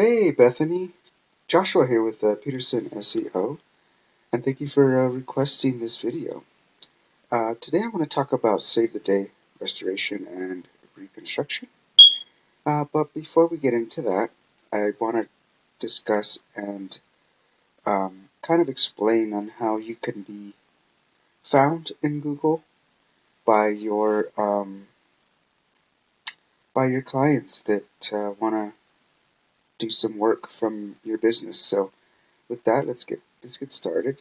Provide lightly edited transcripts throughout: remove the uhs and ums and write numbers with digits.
Hey Bethany, Joshua here with Peterson SEO, and thank you for requesting this video. Today I want to talk about Save the Day restoration and reconstruction. But before we get into that, I want to discuss and kind of explain on how you can be found in Google by your clients that want to do some work from your business. So with that, let's get started.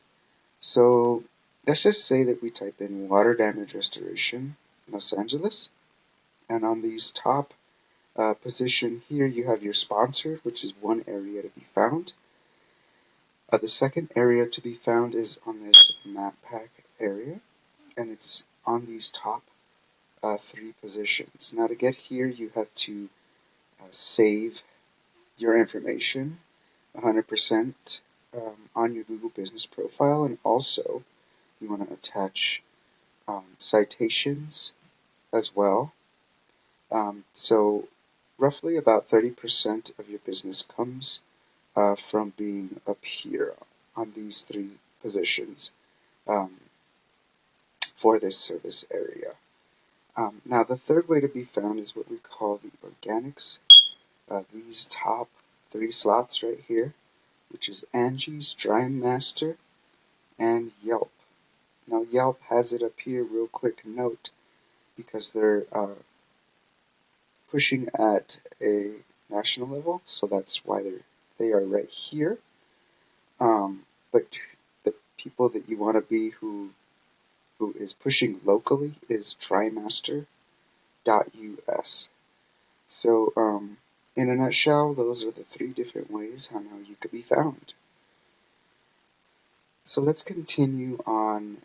So let's just say that we type in water damage restoration Los Angeles, and on these top position here you have your sponsor, which is one area to be found. The second area to be found is on this map pack area, and it's on these top three positions. Now to get here you have to save your information 100% on your Google business profile, and also you want to attach citations as well. So roughly about 30% of your business comes from being up here on these three positions um, for this service area. Now the third way to be found is what we call the organics. These top three slots right here, which is Angie's, Dry Master, and Yelp. Now Yelp has it up here, real quick note, because they're pushing at a national level, so that's why they are right here. But the people that you want to be who is pushing locally is trymaster.us. So in a nutshell, those are the three different ways how now you could be found. So let's continue on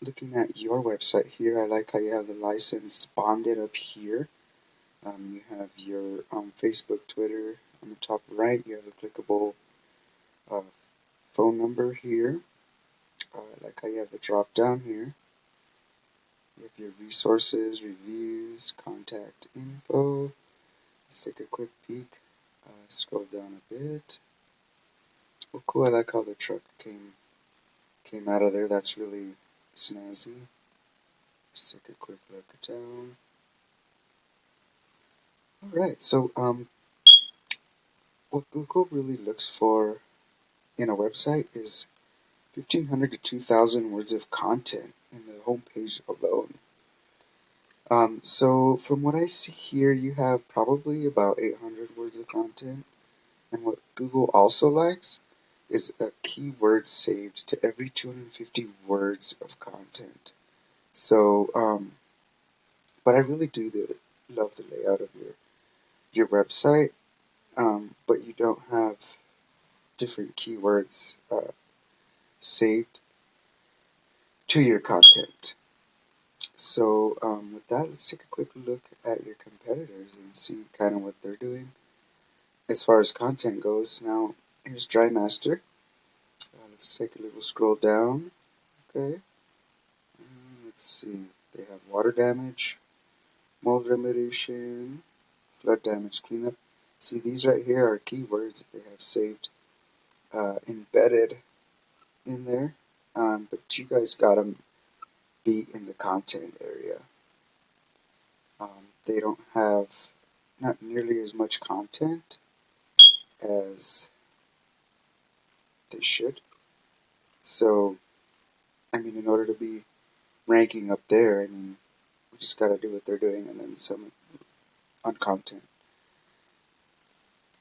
looking at your website here. I like how you have the licensed bonded up here. You have your Facebook, Twitter on the top right. You have a clickable uh, phone number here. I like how you have the drop down here. You have your resources, reviews, contact info. Let's take a quick peek. Scroll down a bit. Oh, cool! I like how the truck came out of there. That's really snazzy. Let's take a quick look down. All right. So what Google really looks for in a website is 1,500 to 2,000 words of content in the homepage alone. So from what I see here, you have probably about 800 words of content. And what Google also likes is a keyword saved to every 250 words of content. So, but I really do love the layout of your website, but you don't have different keywords saved to your content. So with that, let's take a quick look at your competitors and see kind of what they're doing as far as content goes. Now, here's DryMaster. Let's take a little scroll down. Okay. Let's see. They have water damage, mold remediation, flood damage cleanup. See, these right here are keywords that they have saved, embedded in there. But you guys got them be in the content area. They don't have not nearly as much content as they should. So, I mean, in order to be ranking up there, I mean, we just got to do what they're doing and then some on content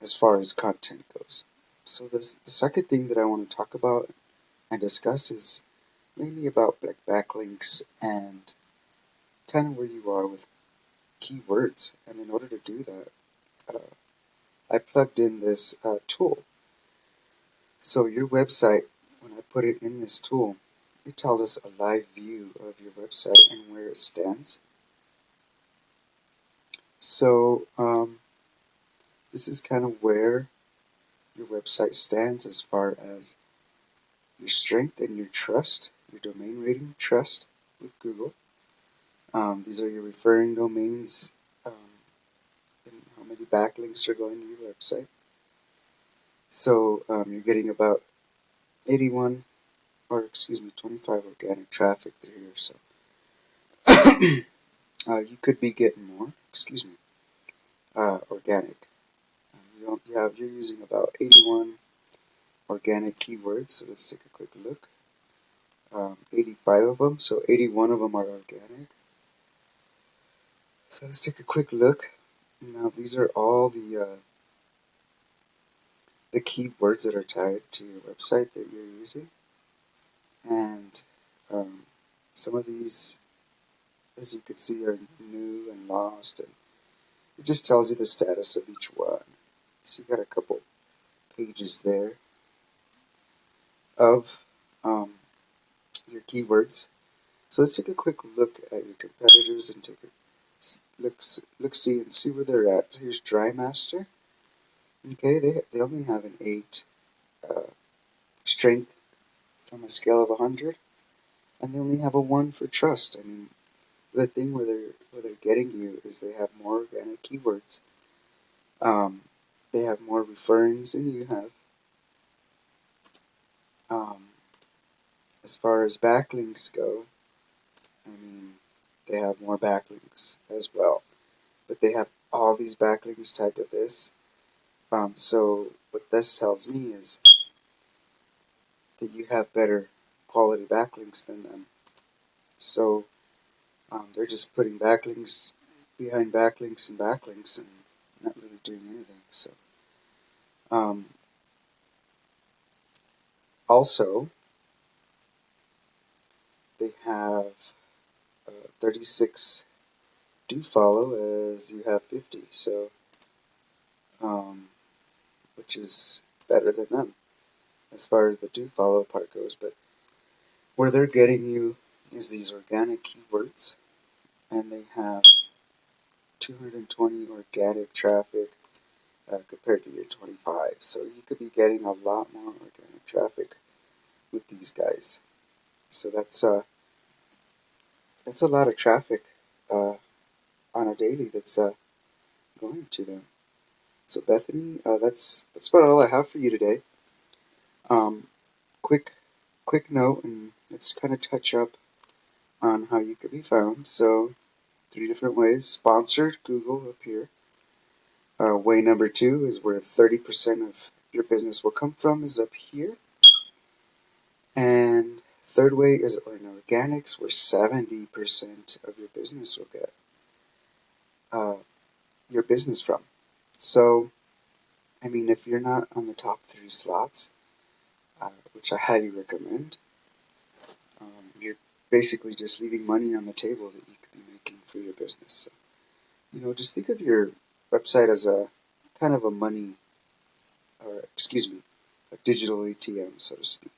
as far as content goes. So the second thing that I want to talk about and discuss is mainly about like backlinks and kind of where you are with keywords. And in order to do that, I plugged in this tool. So your website, when I put it in this tool, it tells us a live view of your website and where it stands. So this is kind of where your website stands as far as your strength and your trust, your domain rating trust with Google. These are your referring domains, and how many backlinks are going to your website. So you're getting about 25 organic traffic through here. So you could be getting more, organic. You're using about 81 organic keywords. So let's take a quick look. 85 of them, so 81 of them are organic. So let's take a quick look. Now these are all the keywords that are tied to your website that you're using, and um, some of these, as you can see, are new and lost, and it just tells you the status of each one. So you got a couple pages there of um, your keywords. So let's take a quick look at your competitors and take a look see and see where they're at. So here's DryMaster. Okay, they only have an 8 uh, strength from a scale of 100, and they only have a 1 for trust. I mean, the thing where they're getting you is they have more organic keywords. Um, they have more referrings than you have. Um, as far as backlinks go, I mean, they have more backlinks as well. But they have all these backlinks tied to this. So what this tells me is that you have better quality backlinks than them. So they're just putting backlinks behind backlinks and backlinks and not really doing anything. So um, also, they have 36 do follow as you have 50. So um, which is better than them as far as the do follow part goes. But where they're getting you is these organic keywords, and they have 220 organic traffic compared to your 25. So you could be getting a lot more organic traffic with these guys. So that's a lot of traffic uh, on a daily that's going to them. So Bethany, that's about all I have for you today. Um, quick note, and let's kind of touch up on how you can be found. So 3 different ways. Sponsored, Google up here. Way number 2 is where 30% of your business will come from is up here. And third way is in organics, where 70% of your business will get uh, your business from. So, I mean, if you're not on the top 3 slots, which I highly recommend, you're basically just leaving money on the table that you could be making for your business. So, just think of your website as a kind of a money, or a digital ATM, so to speak.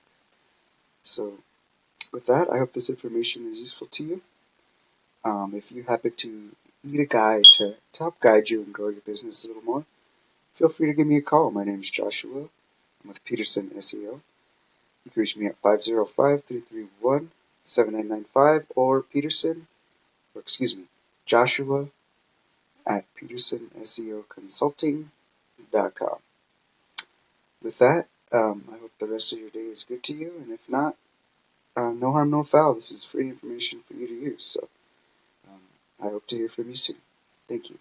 So, with that, I hope this information is useful to you. If you happen to need a guide to help guide you and grow your business a little more, feel free to give me a call. My name is Joshua. I'm with Peterson SEO. You can reach me at 505-331-7995 or Joshua at PetersonSEOconsulting.com. With that, I hope the rest of your day is good to you, and if not, no harm, no foul. This is free information for you to use, so I hope to hear from you soon. Thank you.